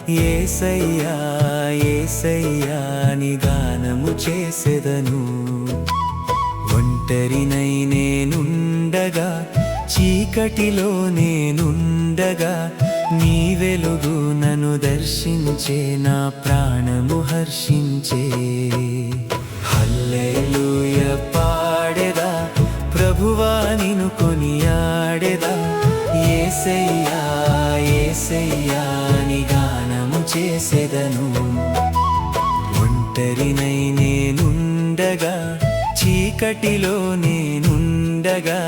యేసయ్యా యేసయ్యా ని గానము చేసెదను. ఒంటరినై నేనుండగా, చీకటిలో నేనుండగా, నీ వెలుగు నన్ను దర్శించే, నా ప్రాణము హర్షించే. హల్లెలూయా పాడెదా, ప్రభువా నిన్ను కొనియాడెదా. యేసయ్యా యేసయ్యా ని గానము చేసెదను. ఒంటరినై నేనుండగా, చీకటిలో నేనుండగా,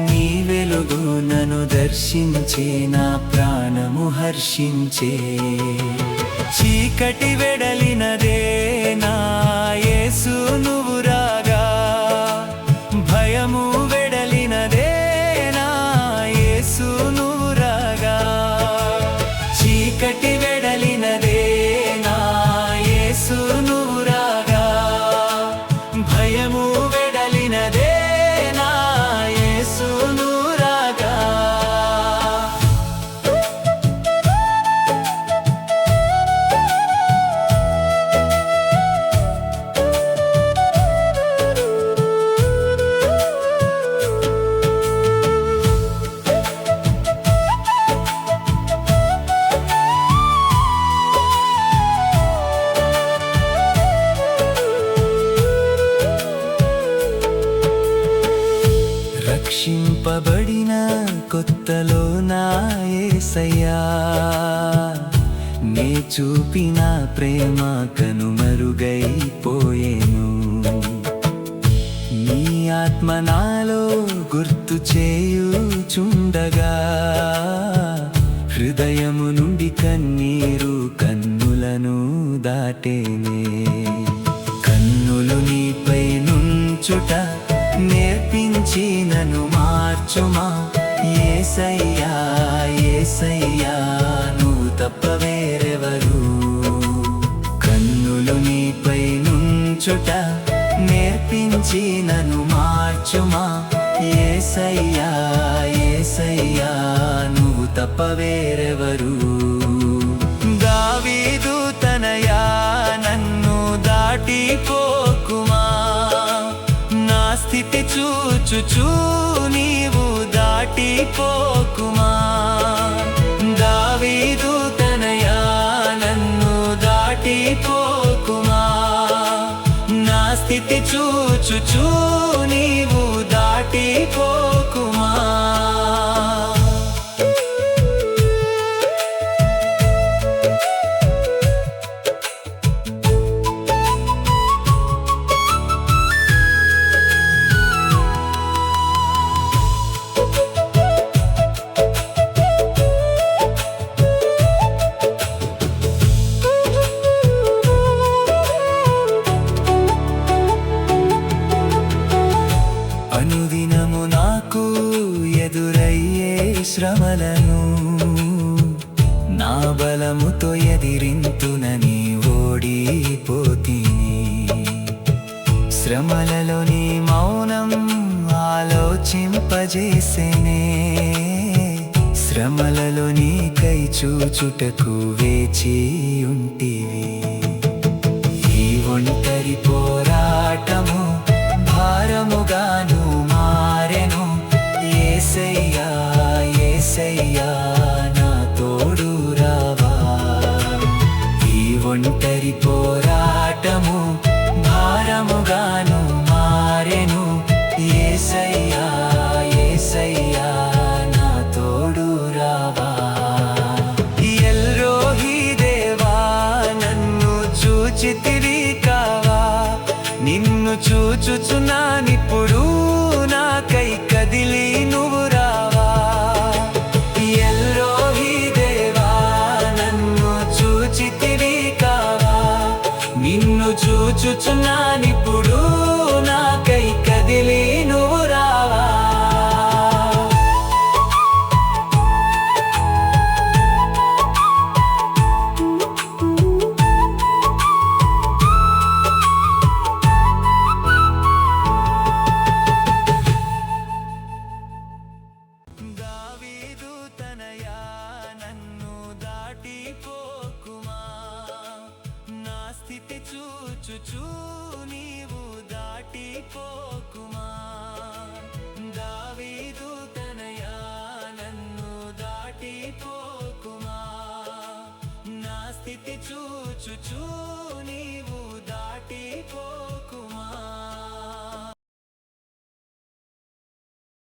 నీ వెలుగు నన్ను దర్శించే, నా ప్రాణము హర్షించే. చీకటి వెడలినదే నా యేసు నువ్వు రాగా, భయము వెడలినదే నా యేసు నువ్వు రాగా. చీకటి వెడలినదే నా యేసు నువ్వు రాగా, భయము వెడలినదే నా యేసు నువ్వు రాగా. రక్షింపబడిన కొత్తలో నా యేసయ్యా, నే చూపిన ప్రేమ కనుమరుగైపోయేను. నీ ఆత్మ నాలో గుర్తు చేయుచుండగా, హృదయము నుండి కన్నీరు కన్నులను దాటేనే. కన్నులు నీపై నుంచుట నేర్పించి నన్ను మార్చుమా. యేసయ్యా యేసయ్యా నువ్వు తప్ప వేరెవరు. కన్నులు నీపై నుంచుట నేర్పించి నన్ను మార్చుమా. యేసయ్యా యేసయ్యా నువ్వు తప్ప వేరెవరు. దావీదు తనయా నన్ను దాటిపోకుమా. నా స్థితి చూచుచూ నీవు దాటిపోకుమా. దావీదు తనయా నన్ను దాటిపోకుమా. నా స్థితి చూచుచూ నీవు దాటిపోకుమా. అనుదినము నాకు ఎదురయ్యే శ్రమలను, నా బలముతో ఎదిరింతునని ఓడిపోతిని. శ్రమలలో నీ మౌనం ఆలోచింపజేసేనే. శ్రమలలో నీకై చూచుటకు వేచి ఉంటివి. ఈ ఒంటరి పోరాటము భారముగాను మారెను. యేసయ్యా యేసయ్యా నా తోడు రావా. ఈ ఒంటరి పోరాటము భారముగాను మారెను. యేసయ్యా యేసయ్యా నా తోడు రావా. ఎల్రోహీ దేవా నన్ను చూచితివి కావా. నిన్ను చూచుచున్నానిప్పుడు నాకై కదిలి నువ్వు రావా. ఎల్రోహీ దేవా నన్ను చూచితివి కావా. నిన్ను చూచుచున్నానిప్పుడు నాకై కదిలి నువ్వు రావా. చూచుచూ నీవు దాటిపోకుమా. దావీదు తనయా నన్ను దాటిపోకుమా. నా స్థితి చూచుచూ నీవు